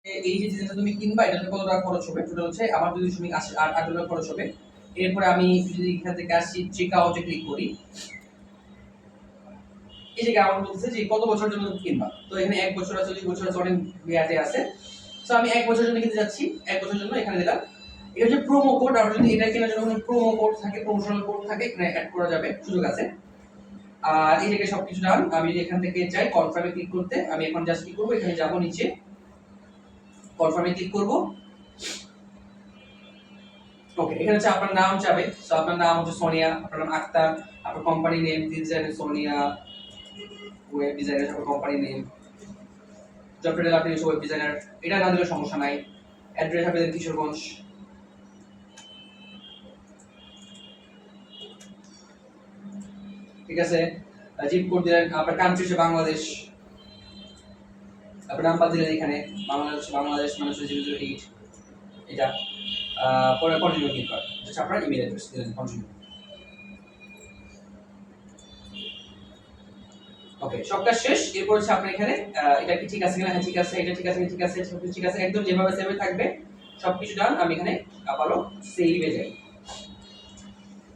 এই যে জিনিসটা তুমি কিনবা এটা কত টাকা খরচ হবে, টোটাল হচ্ছে আমার 2.8 টাকা খরচ হবে। এরপরে আমি যদি এখান থেকে আসি চেক আউটে ক্লিক করি, এই যে আমার বলতেছে যে কত বছরের জন্য কিনবা, তো এখানে 1 বছর আছে, 2 বছর আছে, অনেক মেয়াদে আছে। সো আমি 1 বছরের জন্য কিনতে যাচ্ছি, 1 বছরের জন্য এখানে দিলাম। এটা হচ্ছে প্রোমো কোড, আর যদি এটা কেনার জন্য কোনো প্রোমো কোড থাকে, প্রমোশনাল কোড থাকে, এখানে অ্যাড করা যাবে, সুযোগ আছে। আর এই জায়গায় সবকিছু ডান। আমি এখান থেকে যাই কনফার্মে ক্লিক করতে, আমি এখন জাস্ট কি করব, এখানে যাব নিচে কনফার্মে ক্লিক করব। ওকে, এখানে হচ্ছে আপনার নাম চাবে, সো আপনার নাম হচ্ছে সোনিয়া, আপনার নাম আক্তার, আপনার company name designer Sonia web designer, আপনার কোম্পানি নেম, জব টাইটেল আপনি ওয়েব ডিজাইনার, এটা না দিলে সমস্যা নাই। অ্যাড্রেস আপনি দেন কিশোরগঞ্জ, ঠিক আছে। জিপ কোড দিলেন, আপনার কান্ট্রি হচ্ছে বাংলাদেশ, আপনার নাম্বার দিলেন এখানে বাংলাদেশ মানে হচ্ছে 008 এটা। পরে কন্টিনিউ ক্লিক করেন, জাস্ট আপনার ইমেল অ্যাড্রেস দিলেন, কন্টিনিউ। ওকে, সব কাজ শেষ। এরপর হচ্ছে আপনি এখানে এটা কি ঠিক আছে কিনা, হ্যাঁ ঠিক আছে, এটা ঠিক আছে, ঠিক আছে, সব ঠিক আছে, একদম যেভাবে সেভে থাকবে সবকিছু ডান। আমি এখানে আবারও সেভে যাই।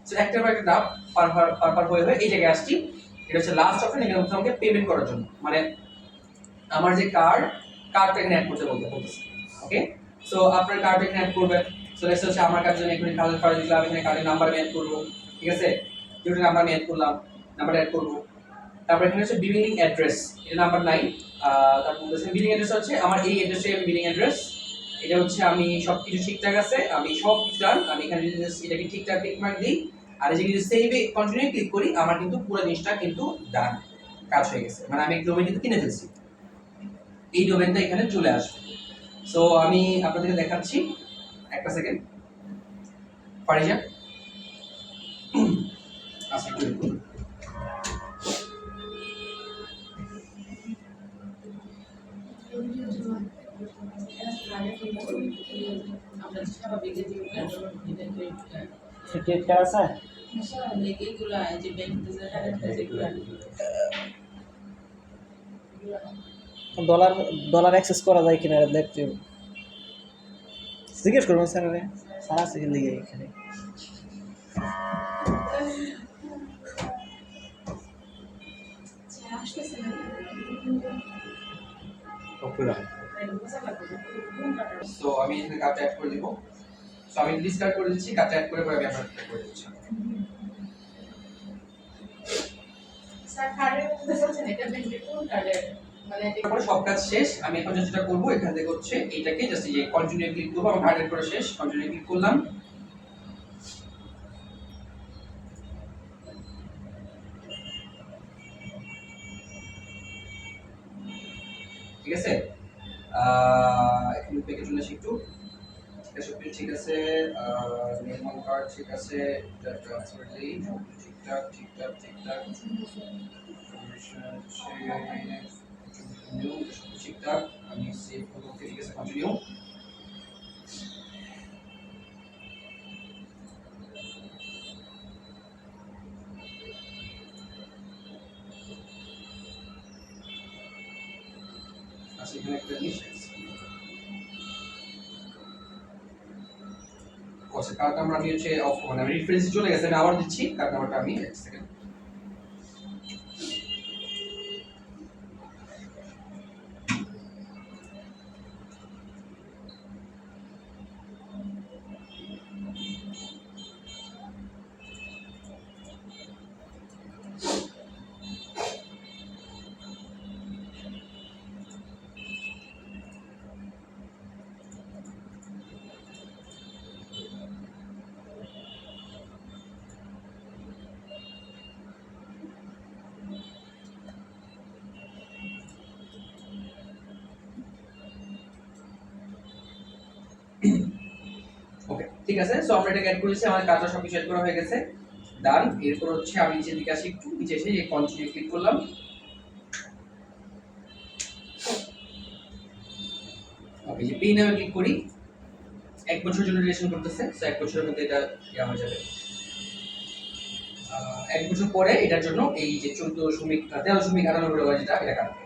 সো একটার পর একটা ধাপ পার হয়ে এই জায়গায় আসছি। এটা হচ্ছে লাস্ট অপশন, এখানে হচ্ছে আমাকে পেমেন্ট করার জন্য, মানে আমার যে কার্ডটা এখানে অ্যাড করতে বলতেছে। ওকে, সো আপনার কার্ড এখানে অ্যাড করবেন। সো লেটস হচ্ছে আমার কার্ডের জন্য এখানে কার্ডের ফাইল দিলাম, এখানে কার্ডের নাম্বার আমি অ্যাড করব, ঠিক আছে। যেটা নাম্বার আমি অ্যাড করলাম, নাম্বারটা অ্যাড করব। তারপর এখানে হচ্ছে বিলিং অ্যাড্রেস, এটা নাম্বার 9। তারপর বলতেছে বিলিং অ্যাড্রেস হচ্ছে আমার এই অ্যাড্রেসে আমি বিলিং অ্যাড্রেস, এটা হচ্ছে আমি সবকিছু ঠিকঠাক আছে, আমি সব কিছু ডান। আমি এখানে যদি এটাকে ঠিকঠাক টিক মার্ক দিই, আর এই যে যদি সেভে কন্টিনিউ ক্লিক করি, আমার কিন্তু পুরো জিনিসটা কিন্তু ডান, কাজ হয়ে গেছে, মানে আমি ডোমেইন কিন্তু কিনে ফেলছি, এই ডোমেইনটা এখানে চলে আসবে। সো আমি আপনাদেরকে দেখাচ্ছি, একটা সেকেন্ড। ফারিজা আচ্ছা একটু ক্রেডিট আছে ডলার ডলার অ্যাক্সেস করা যায় কিনা দেখতে জিজ্ঞেস করবো স্যারে, সারা সেকেন্ড লিগে এখানে সো আমি এখানে কার্ডটা অ্যাড করে দিব। সো আমি ডিসকার্ড করে দিচ্ছি, কার্ডটা অ্যাড করে পরে আমি আপনাকে করে দিচ্ছি। স্যার কার্ডের মধ্যে বলছেন এটা ব্যাংকে কোন কার্ডের, মানে তারপরে সব কাজ শেষ। আমি এখন যেটা করব, এখান থেকে হচ্ছে এইটাকে জাস্ট এই যে কন্টিনিউ ক্লিক করব, আমার কার্ডের করে শেষ, কন্টিনিউ ক্লিক করলাম। ঠিক আছে, এখানে প্যাকেজ চলে আসি একটু, ঠিক আছে, নির্মাণ কার্ড ঠিক আছে, ট্রান্সফার দেই, ঠিকঠাক ঠিকঠাক ঠিকঠাক, ঠিকঠাক, আমি সেভ করব, ঠিক আছে, কন্টিনিউ। আচ্ছা এখানে একটা জিনিস আচ্ছা, কার্ড নাম্বার আমি হচ্ছে অফ, মানে রেফারেন্স চলে গেছে, আমি আবার দিচ্ছি কার্ড নাম্বারটা, আমি এক সেকেন্ড। ওকে ঠিক আছে, সো আমরা এটা অ্যাড করেছি, আমাদের কাজটা সব কিছু অ্যাড করা হয়ে গেছে, ডান। এরপর হচ্ছে আমি নিচের দিকে আসি, একটু নিচে এসে এই কন্টিনিউ ক্লিক করলাম। ওকে, যে পে নামে ক্লিক করি, 1 বছরের জন্য রিলেশন করতেছে, সো 1 বছরের মধ্যে এটা ইয়া হয়ে যাবে। 1 বছর পরে এটার জন্য এই যে 13.98 যেটা এটা কাটবে।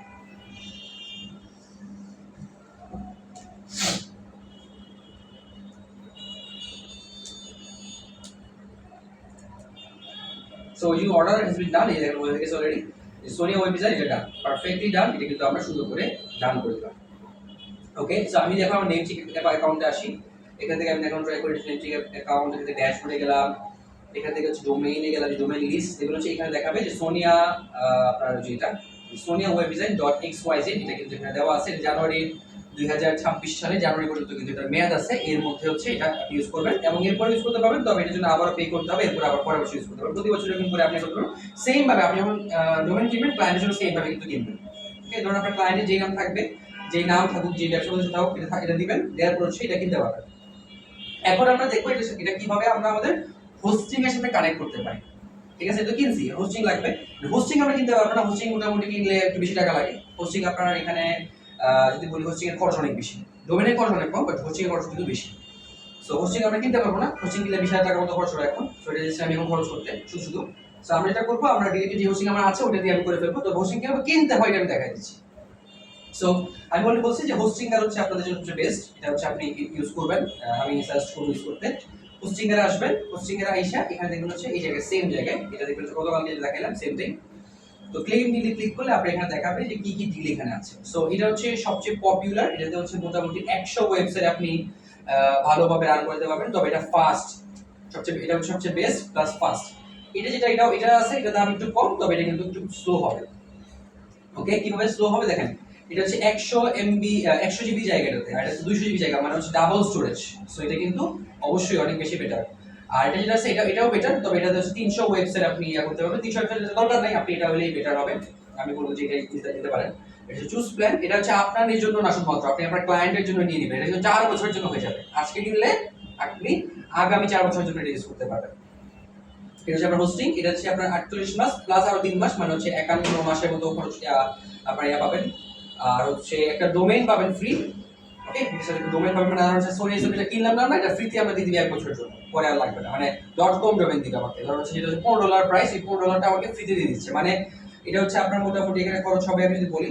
So you order has been done, এই দেখেন হয়ে গেছে অলরেডি। সোনিয়া ওয়েব ডিজাইন এটা ডান, পারফেক্টলি ডান। এটা কিন্তু আমরা সুন্দর করে ডান করে দিলাম। ওকে, সো আমি দেখো আমার নেম চিক অ্যাকাউন্টে আসি। এখান থেকে আমি অ্যাকাউন্ট ট্রাই করে নেম চিক অ্যাকাউন্ট থেকে ড্যাশবোর্ডে গেলাম। এখান থেকে হচ্ছে ডোমেইনে গেলাম, ডোমেইন লিস্ট এগুলো হচ্ছে এখানে দেখাবে যে সোনিয়া আপনার যেটা Sonia web design dot XYZ, এটা কিন্তু এখানে দেওয়া আছে। জানুয়ারি 2026 সালে জানুয়ারি পর্যন্ত কিন্তু এটার মেয়াদ আছে, এর মধ্যে হচ্ছে এটা ইউজ করবেন এবং এরপর ইউজ করতে পারবেন। তবে এটার জন্য আবার পে করতে হবে, এরপর আবার পরের বছর ইউজ করতে পারবেন। প্রতি বছর এরকম করে আপনি করতে পারবেন। সেম ভাবে আপনি যখন ডোমেইন কিনবেন, ক্লায়েন্টের জন্য সেম ভাবে কিন্তু কিনবেন। ওকে, ধরুন আপনার ক্লায়েন্টের যেই নাম থাকবে, যেই নাম থাকুক, যে ব্যবসা প্রতিষ্ঠান থাকুক, এটা দিবেন, দেওয়ার পর হচ্ছে এটা কিনতে পারবেন। এখন আমরা দেখবো এটা কিভাবে আমরা আমাদের হোস্টিং এর সাথে কানেক্ট করতে পারি। ঠিক আছে, তো কিনছি, হোস্টিং লাগবে। হোস্টিং আমরা কিনতে পারবো না, হোস্টিং মোটামুটি কিনলে একটু বেশি টাকা লাগে। হোস্টিং আপনার এখানে যদি বলি হোস্টিং এর খরচ অনেক বেশি, ডোমেনের খরচ অনেক কম, বাট হোস্টিং এর খরচ কিন্তু বেশি। সো হোস্টিং আমরা কিনতে পারবো না, হোস্টিং কিনলে 20,000 টাকার মতো খরচ হবে এখন। সো এটা হচ্ছে আমি এখন খরচ করতে শুধু। সো আমরা এটা করবো, আমরা ডিরেক্টলি যে হোস্টিং আমার আছে ওটা দিয়ে আমি করে ফেলবো। তো হোস্টিং কিভাবে কিনতে হয় এটা আমি দেখাই দিচ্ছি। সো আমি বলছি যে হোস্টিং আর হচ্ছে আপনাদের জন্য হচ্ছে বেস্ট, এটা হচ্ছে আপনি ইউজ করবেন। আমি সাজেস্ট করব ইউজ করতে। হোস্টিং এর আসবেন, হোস্টিং এর আইসা এখানে দেখবেন হচ্ছে এই জায়গায় সেম জায়গায় এটা দেখবেন গতকাল যেটা দেখাইলাম সেম থিং। তো ক্লেম ডিলে ক্লিক করলে আপনি এখানে দেখাবে যে কি কি ডিল এখানে আছে। সো এটা হচ্ছে সবচেয়ে পপুলার, এটাতে হচ্ছে মোটামুটি 100 ওয়েবসাইট আপনি ভালোভাবে রান করতে পারবেন। তবে এটা ফাস্ট, এটা হচ্ছে সবচেয়ে বেস্ট প্লাস ফাস্ট। এটা আছে, এটা দাম একটু কম, তবে এটা কিন্তু একটু স্লো হবে। ওকে, কিভাবে স্লো হবে দেখেন, এটা হচ্ছে 100 MB 100 GB জায়গাটাতে, আর এটা 200 GB জায়গা, মানে হচ্ছে ডাবল স্টোরেজ। সো এটা কিন্তু অবশ্যই অনেক বেশি বেটার। আর এটা যেটা আছে এটাও বেটার, তবে এটাতে হচ্ছে 300 ওয়েবসাইট আপনি করতে পারবেন। 300 ওয়েবসাইট দরকার নাই, আপনি এটা হলেই বেটার হবে। আমি বলবো যে এটা দিতে পারেন। এটা হচ্ছে চুজ প্ল্যান, এটা হচ্ছে আপনার জন্য না শুধুমাত্র, আপনি আপনার ক্লায়েন্টের জন্য নিয়ে নেবেন। এটা কিন্তু 4 বছরের জন্য হয়ে যাবে। আজকে কিনলে আপনি আগামী 4 বছরের জন্য এটা ইউজ করতে পারবেন। এটা হচ্ছে আপনার হোস্টিং, এটা হচ্ছে আপনার 48 মাস প্লাস আরো 3 মাস, মানে হচ্ছে 51 মাসের মতো খরচ আপনার পাবেন। আর হচ্ছে একটা ডোমেইন পাবেন ফ্রি। ওকে, ডোমেইন পাবেন, মানে হচ্ছে সোনি যেটা কিনলাম না, এটা ফ্রিতে আমরা দিয়ে দিই 1 বছরের জন্য, পরে আর লাগবে না। মানে .com ডোমেইন দিবে আমাকে, ধরুন হচ্ছে যেটা $15 প্রাইস, এই $15টা আমাকে ফ্রিতে দিয়ে দিচ্ছে। মানে এটা হচ্ছে আপনার মোটামুটি এখানে খরচ হবে, আমি যদি বলি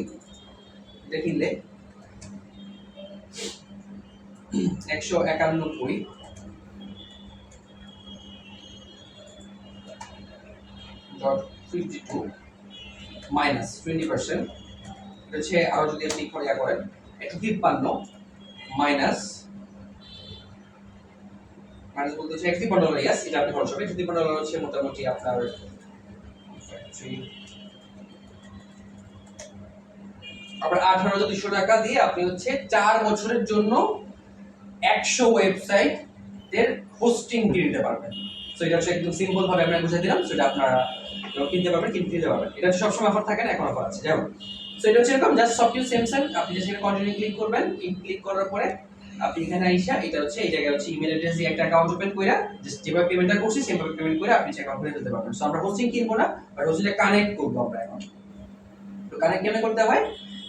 এটা কিনলে 191 .52 মাইনাস 20%, হচ্ছে আরো যদি আপনি করেন 153 মাইনাস বলতে হচ্ছে $153, ইয়াস, এটা আপনি খরচ হবে। $153 হচ্ছে মোটামুটি আপনার আপনার 18,200 টাকা দিয়ে আপনি হচ্ছে 4 বছরের জন্য 100 ওয়েবসাইট এর হোস্টিং কিনে নিতে পারবেন। সো এটা হচ্ছে একদম সিম্পল ভাবে আমরা বুঝিয়ে দিলাম। সো এটা আপনারা কিনতে পারবেন, কিনতে পারবেন। এটা হচ্ছে সবসময় অফার থাকে না, এখন অফার আছে যেমন। সো এটা হচ্ছে এরকম, জাস্ট সবকিছু সেম সেম। আপনি জাস্ট এখানে কন্টিনিউ ক্লিক করবেন, ক্লিক করার পরে আপনি এখানে আইসা এটা হচ্ছে এই জায়গায় হচ্ছে ইমেল অ্যাড্রেস দিয়ে একটা অ্যাকাউন্ট ওপেন কইরা জাস্ট যেভাবে পেমেন্টটা করছি সেভাবে পেমেন্ট করে আপনি অ্যাকাউন্ট খুলে ফেলতে পারবেন। সো আমরা হোস্টিং কিনবো না, বাট হোস্টিংটা কানেক্ট করবো আমরা এখন। তো কানেক্ট কেমনে করতে হয়,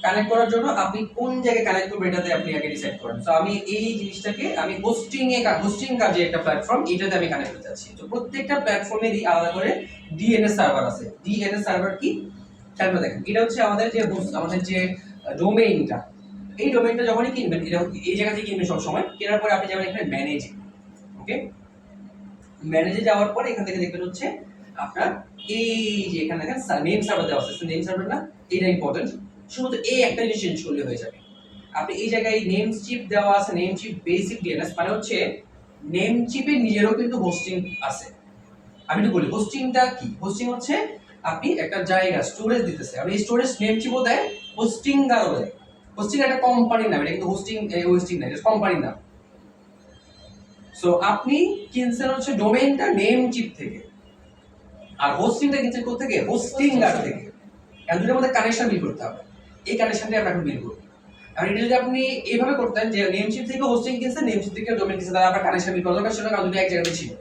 কানেক্ট করার জন্য আপনি কোন জায়গায় কানেক্ট করবেন এটাতে আপনি আগে ডিসাইড করেন। সো আমি এই জিনিসটাকে আমি হোস্টিং কাজে একটা প্ল্যাটফর্ম, এটাতে আমি কানেক্ট করতে চাচ্ছি। তো প্রত্যেকটা প্ল্যাটফর্মেরই আলাদা করে ডিএনএস সার্ভার আছে। ডিএনএস সার্ভার কি খেয়াল করে দেখেন, এটা হচ্ছে আমাদের যে ডোমেইনটা, এই ডোমেইনটা যখনই কিনবেন, এটা এই জায়গা থেকে কিনবেন সবসময়। কেনার পরে আপনি যাবেন এখানে ম্যানেজে। ওকে, ম্যানেজে যাওয়ার পরে এখান থেকে দেখবেন হচ্ছে আপনার এই যে এখানে দেখেন নেম সার্ভার দেওয়া আছে। নেম সার্ভার না, এটা ইম্পর্টেন্ট। শুধু এই একটা জিনিস চেঞ্জ করলে হয়ে যাবে। আপনি এই জায়গায় নেম চিপ দেওয়া আছে, নেম চিপ বেসিক ডিএনএস, মানে হচ্ছে নেম চিপের নিজেরও কিন্তু হোস্টিং আছে। আমি একটু বলি হোস্টিংটা কি। হোস্টিং হচ্ছে আপনি একটা জায়গা স্টোরেজ দিতেছে, আপনি স্টোরেজ নেম চিপও দেয়, হোস্টিংটাও দেয়। হোস্টিং একটা কোম্পানির নাম, এটা কিন্তু হোস্টিং না, এটা কোম্পানির নাম। সো আপনি কিনছেন হচ্ছে ডোমেইনটা নেম চিপ থেকে, আর হোস্টিংটা কিনছেন কোথা থেকে, হোস্টিংগার থেকে। এই দুটোর মধ্যে কানেকশন বিল করতে হবে। এই কানেকশনটা আমরা এখন বিল করব। আর এটা যদি আপনি এইভাবে করতেন যে নেমশিপ থেকে হোস্টিং কিনছেন, নেমশিপ থেকে ডোমেইন কিনছেন, তাহলে আপনার কানেকশন বিল করা দরকার ছিল না, কারণ দুটো এক জায়গাতে ছিল।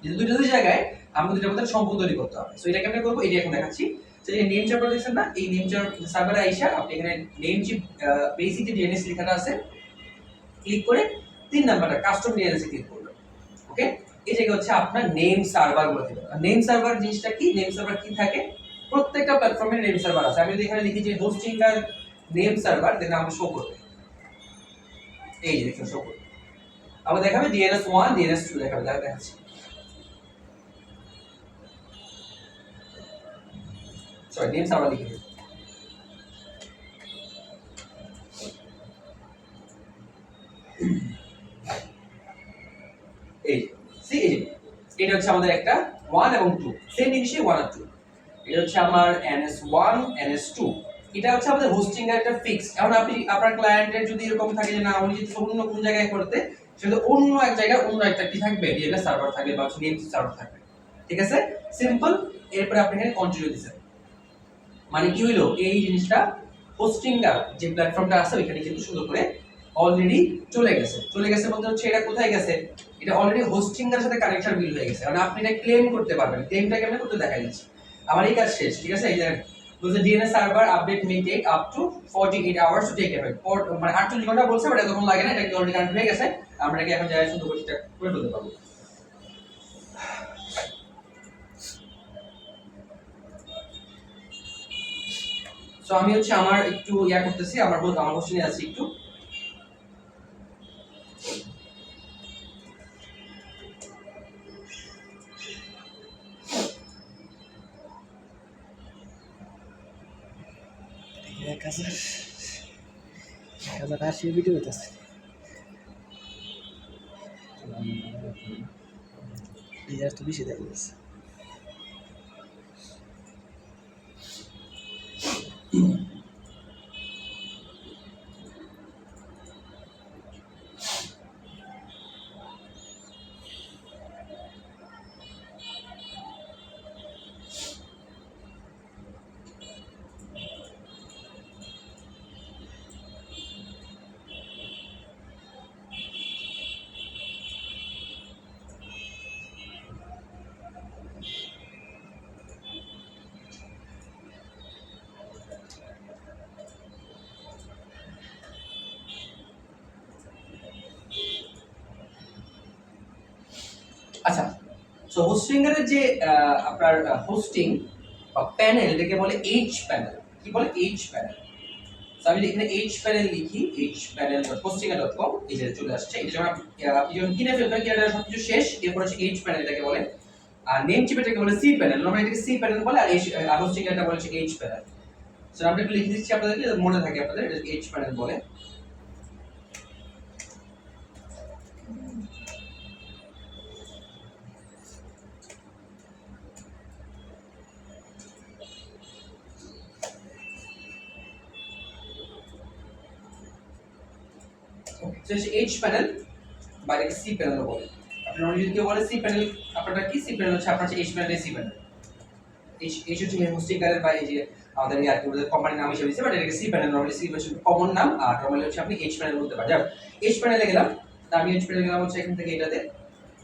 যেহেতু দুটো জায়গায় আমাদের দুটোর মধ্যে সম্পর্ক তৈরি করতে হবে। সো এটা কেমনে করবো, এটা এখন দেখাচ্ছি। যে নেম চার্ট দেখছেন না, এই নেম চার্ট সার্ভারে আইসা আপনি এখানে নেমশিপ বেসিক ডিএনএস লেখাটা আছে, ক্লিক করে 3 নাম্বারটা কাস্টম ডিএনএস ক্লিক করবেন। ওকে, এই জায়গা হচ্ছে আপনার নেম সার্ভার গুলো দিবেন। নেম সার্ভার জিনিসটা কি, নেম সার্ভার কি থাকে, প্রত্যেকটা প্ল্যাটফর্মের নেম সার্ভার আছে। আমি যদি এখানে লিখি যে হোস্টিংগার নেম সার্ভার, দেন আমরা শো করবে, এই যে দেখুন শো করবে, আবার দেখাবে DNS 1 DNS 2 দেখাবে, দেখাচ্ছি। সরি নেম সার্ভার লিখে দিই। এই সি এই এটা হচ্ছে আমাদের একটা 1 এবং 2 সেম জিনিসই 1 আর 2। এটা হচ্ছে আমার ns1 ns2। এটা হচ্ছে আমাদের হোস্টিং এর একটা ফিক্স। এখন আপনি আপনার ক্লায়েন্টের যদি এরকম থাকে যে না উনি যদি অন্য কোন জায়গায় করতে সেটা অন্য এক জায়গায় অন্য একটা কি থাকবে ডিএনএস সার্ভার থাকবে বা নেম সার্ভার থাকবে, ঠিক আছে সিম্পল। এরপরে আপনি এখানে কন্টিনিউ দিবেন, মানে কি হইলো এই জিনিসটা হোস্টিংটা যে প্ল্যাটফর্মটা আছে ওইখানে কিন্তু সুন্দর করে অলরেডি চলে গেছে বলতে হচ্ছে এটা কোথায় গেছে, এটা অলরেডি হোস্টিং এর সাথে কানেকশন বিল হয়ে গেছে। কারণ আপনি এটা ক্লেম করতে পারবেন, ক্লেমটা কেমনে করতে দেখাই দিচ্ছি। আমার এই কাজ শেষ, ঠিক আছে। এই যে বলছে DNS server update may take up to 48 hours to take effect, মানে 48 ঘন্টা বলছে, বাট তখন লাগে না, এটা কি অলরেডি কানেক্ট হয়ে গেছে। আমরা কি এখন যাই সুন্দর করে ঠিকঠাক করে ফেলতে পারবো। সো আমি হচ্ছে আমার একটু ইয়া করতেছি, আমার হোস্টিং এ আছি একটু। এক হাজার 80 ভিডিও হইতেছে। এই তো বেশি দেখা গেছে। আচ্ছা, সো হোস্টিং এর যে আপনার হোস্টিং বা প্যানেল এটাকে বলে এইচ প্যানেল। কি বলে? H panel. সো আমি এখানে এইচ প্যানেল লিখি, hpanel.hostingr.com, এই যে চলে আসছে। এটা যখন আপনি যখন কিনে ফেলবেন, কিনে সবকিছু শেষ, এরপর হচ্ছে এইচ প্যানেল এটাকে বলে। আর নেম চিপ এটাকে বলে সি প্যানেল, নরমালি এটাকে সি প্যানেল বলে, আর হোস্টিং এটা বলে হচ্ছে এইচ প্যানেল। সো আমি একটু লিখে দিচ্ছি আপনাদেরকে মনে থাকে আপনাদের, এটা এইচ প্যানেল বলে। তো এইচ প্যানেল বা এটাকে সি প্যানেল বলে। আপনি নরমালি যদি কেউ বলে সি প্যানেল, আপনারটা কি সি প্যানেল হচ্ছে আপনার H panel, C panel. H হচ্ছে হোস্টিং এর বা এই যে আমাদের কোম্পানির নাম হিসেবে দিচ্ছে, বাট এটাকে সি প্যানেল, নরমালি সি হচ্ছে কমন নাম, আর নরমালি হচ্ছে আপনি এইচ প্যানেল বলতে পারেন। এইচ প্যানেলে গেলাম, আমি এইচ প্যানেলে গেলাম হচ্ছে এখান থেকে এটাতে,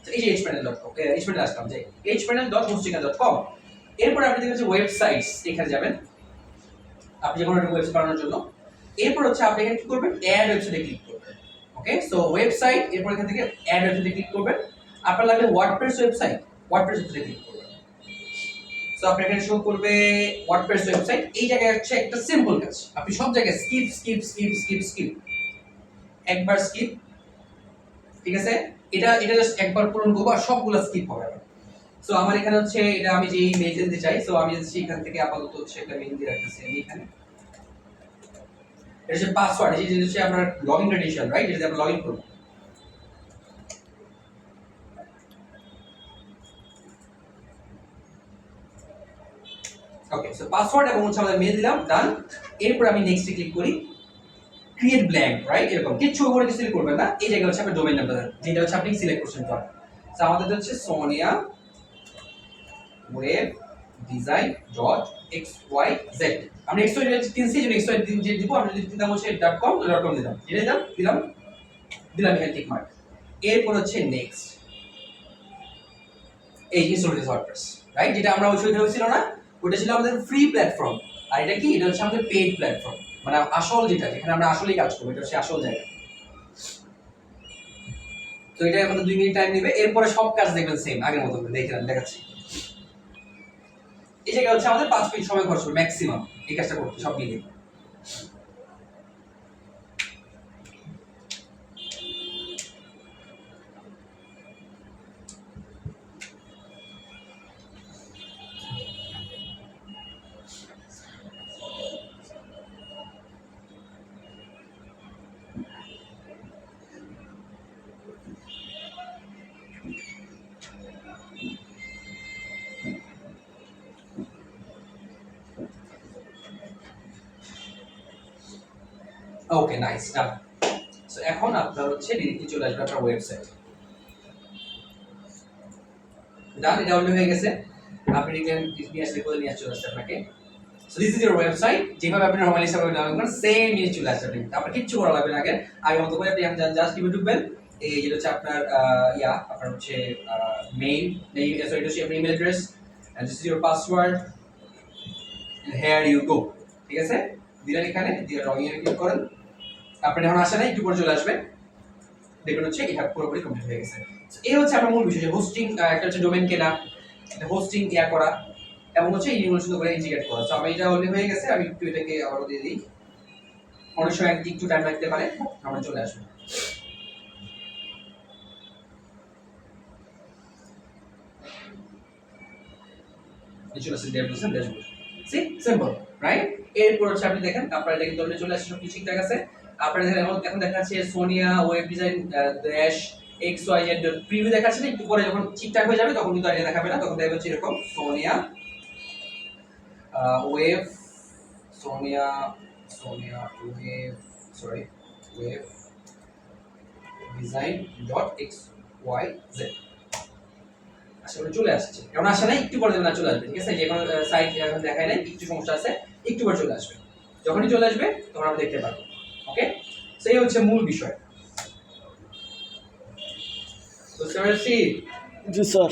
তো এই যে hpanel.com, এইচ প্যানেল আসলাম যে hpanel.hostingr.com। এরপর আপনি দেখবেন যে ওয়েবসাইটস, এখানে যাবেন আপনি যখন একটা ওয়েবসাইট বানানোর জন্য। এরপর হচ্ছে আপনি এখানে কি করবেন, অ্যাড ওয়েবসাইটে ক্লিক করবেন। ওকে, সো ওয়েবসাইট, এরপর এখান থেকে অ্যাড ওয়েবসাইটে ক্লিক করবেন। আপনার লাগবে ওয়ার্ডপ্রেস ওয়েবসাইট, ওয়ার্ডপ্রেস ওয়েবসাইটে ক্লিক করবেন। সো আপনি এখানে শো করবে ওয়ার্ডপ্রেস ওয়েবসাইট। এই জায়গায় হচ্ছে একটা সিম্পল কাজ, আপনি সব জায়গায় স্কিপ একবার স্কিপ, ঠিক আছে। এটা জাস্ট একবার পূরণ করবো আর সবগুলো স্কিপ হবে। সো আমার এখানে হচ্ছে এটা আমি যে মেইল দিতে চাই, সো আমি যাচ্ছি এখান থেকে আপাতত হচ্ছে একটা মেইল দিয়ে রাখতেছি আমি এখানে। এটা হচ্ছে পাসওয়ার্ড, এই যে হচ্ছে আপনার লগইন ক্রেডেনশিয়াল, রাইট, এটা আমরা লগইন করব। ওকে, সো পাসওয়ার্ড এবং হচ্ছে আমাদের মেইল দিলাম, ডান। এরপর আমি নেক্সটে ক্লিক করি, ক্রিয়েট ব্ল্যাঙ্ক, রাইট, এরকম কিছু উপরে কিছু সিলেক্ট করবেন না। এই জায়গায় হচ্ছে আপনার ডোমেইন নামটা দেন, যেটা হচ্ছে আপনি সিলেক্ট করছেন। তো সো আমাদের হচ্ছে Sonia web design dot xyz। আমরা xyz কিনছি, যদি xyz দিব, আমরা যদি দিতাম হচ্ছে .com দিলাম, এটা দিলাম এখানে টিক মার্ক। এরপর হচ্ছে নেক্সট, এই ইনস্টল ওয়ার্ডপ্রেস, রাইট, যেটা আমরা ওই সময় ছিল না, ওটা ছিল আমাদের ফ্রি প্ল্যাটফর্ম। আর এটা কি, এটা হচ্ছে আমাদের পেইড প্ল্যাটফর্ম, মানে আসল যেটা, যেখানে আমরা আসলেই কাজ করবো, এটা হচ্ছে আসল জায়গা। তো এটা আমাদের 2 মিনিট টাইম নেবে। এরপরে সব কাজ দেখবেন সেম আগের মতো দেখাচ্ছি। এই জায়গায় হচ্ছে আমাদের 5 মিনিট সময় খরচ হবে ম্যাক্সিমাম এই কাজটা করতে, সব মিলিয়ে। ওকে নাইস ডান। সো এখন আপনার হচ্ছে ডিরেক্টলি চলে আসবে আপনার ওয়েবসাইট। ডান, এটা অলরেডি হয়ে গেছে। আপনি লিখলেন নিয়ে আসলে কোথায় নিয়ে চলে আসছে আপনাকে। So this is your website, যেভাবে আপনি নরমালি সবাই ডাউনলোড করেন সেম জিনিস চলে আসবে। আপনার কিচ্ছু করা লাগবে না, আগে মতো করে আপনি জাস্ট টিপে ঢুকবেন। এই যেটা হচ্ছে আপনার আপনার হচ্ছে মেইল, সরি এটা হচ্ছে আপনার email address, and this is your password, here you go. ঠিক আছে, দিলেন এখানে, দিয়ে লগ ইনে ক্লিক করেন। আপনার এখন আসে না, একটু পরে চলে আসবে। দেখবেন হচ্ছে এটা পুরোপুরি কমপ্লিট হয়ে গেছে। এই হচ্ছে আপনার মূল বিষয়, যে হোস্টিং, একটা হচ্ছে ডোমেন কেনা, একটা হোস্টিং করা, এবং হচ্ছে ইউনিভার্সিটি সুন্দর করে ইন্টিগ্রেট করা। সো আমি এটা অলরেডি হয়ে গেছে, আমি একটু এটাকে আবারও দিয়ে দিই। অনেক সময় একটু টাইম লাগতে পারে, আমরা চলে আসবো। চলে আসছে ড্যাশবোর্ড। C simple right. এরপর হচ্ছে আপনি দেখেন আপনার এটা কিন্তু অলরেডি চলে আসছে, সব কিছু ঠিকঠাক আছে। আপনার দেখেন এখন দেখা যাচ্ছে Sonia web design dash xyz preview দেখাচ্ছে না, একটু পরে যখন ঠিকঠাক হয়ে যাবে তখন কিন্তু আর এটা দেখাবে না, তখন দেখবে হচ্ছে এরকম Sonia web, Sonia web, sorry web design dot xyz। আশা করি চলে আসছে, এখন আসে নাই, একটু পরে দেবেন, চলে আসবে। ঠিক আছে, যে কোনো সাইট এখন দেখায় নাই, একটু সমস্যা আছে, একটু পরে চলে আসবে। যখনই চলে আসবে তখন আমরা দেখতে পারবো। ওকে, সেই হচ্ছে মূল বিষয়। বুঝতে পেরেছি? জি স্যার,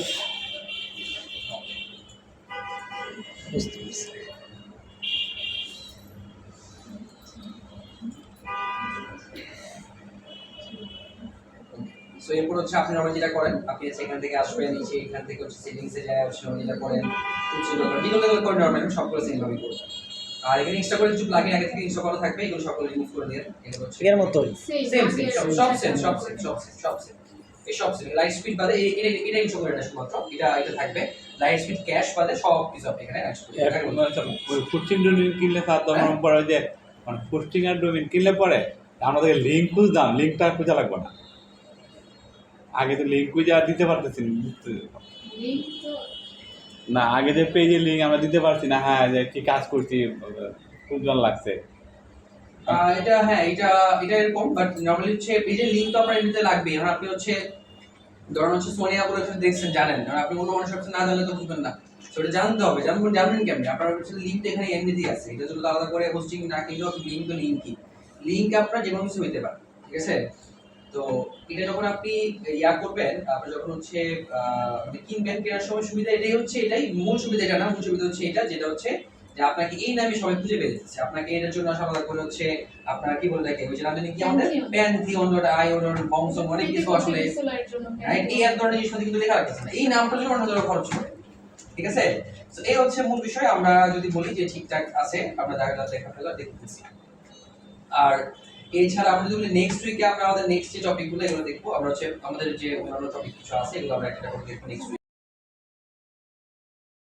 বুঝতে পেরেছি। সো এরপর হচ্ছে আপনি নরমালি যেটা করেন, আপনি সেখান থেকে আসবেন, এসে এখান থেকে হচ্ছে সেটিংসে যায় হচ্ছে যেটা করেন, যেগুলো করেন নরমালি সবগুলো সেম ভাবে করবেন। আর এখানে এক্সট্রা করে কিছু প্লাগইন আগে থেকে ইনস্টল করা থাকবে, এগুলো সবগুলো রিমুভ করে দিন। এটা হচ্ছে এর মতোই সেম এই সব সেম লাইট স্পিড বাদে এটা ইনস্টল করে না, শুধুমাত্র এটা থাকবে। লাইট স্পিড ক্যাশ বাদে সব কিছু আপনি এখানে পোস্টিং ডোমেইন কিনলে তার দাম পড়ে যে মানে পোস্টিং আর ডোমেইন কিনলে পরে আমাদের লিঙ্ক খুঁজতাম, লিঙ্কটা খোঁজা লাগবে না। আগে তো লিঙ্ক খুঁজে আর দিতে পারতেছি না, আগে যে পেজের লিঙ্ক আমরা দিতে পারছি না। হ্যাঁ, যে কি কাজ করছি খুঁজবার লাগছে এটা, হ্যাঁ এটা এরকম, বাট নরমালি হচ্ছে পেজের লিংক তো আপনার এমনিতে লাগবে। এখন আপনি হচ্ছে ধরুন হচ্ছে সোনিয়া বলে দেখছেন, জানেন, কারণ আপনি অন্য মানুষের কাছে না জানলে তো বুঝবেন না। তো এটা জানতে হবে, জানবেন কেমনি? আপনার হচ্ছে লিংকটা এখানে এমনিতেই আছে, এটা যদি আলাদা করে হোস্টিং না কিনলেও লিংক তো লিংকই, লিংক আপনার যে কোনো কিছু হইতে পারে। ঠিক আছে, তো এটা যখন আপনি করবেন, আপনি যখন হচ্ছে মানে কিনবেন, কেনার সময় সুবিধা এটাই হচ্ছে, এটাই মূল সুবিধা। এটা না, মূল সুবিধা হচ্ছে এটা, যেটা হচ্ছে যে আপনাকে এই নামে সবাই খুঁজে পেয়ে যাচ্ছে। আপনাকে এটার জন্য আলাদা করে হচ্ছে আপনার কি বলে থাকে, ওই যে নাম জানি কি আমাদের pantheon.io বংশম অনেক কিছু আসলে, রাইট? এই এক ধরনের জিনিস কিন্তু লেখা রাখতেছে না, এই নামটার জন্য অনেক টাকা খরচ করে। ঠিক আছে, তো এই হচ্ছে মূল বিষয়। আমরা যদি বলি যে ঠিকঠাক আছে, আমরা দেখা দেখতেছি। আর এছাড়া আমরা যদি নেক্সট উইকে আমরা আমাদের নেক্সট যে টপিকগুলো এগুলো দেখবো, আমরা হচ্ছে আমাদের যে অন্যান্য টপিক কিছু আছে এগুলো আমরা একটা করে দেখবো নেক্সট উইক।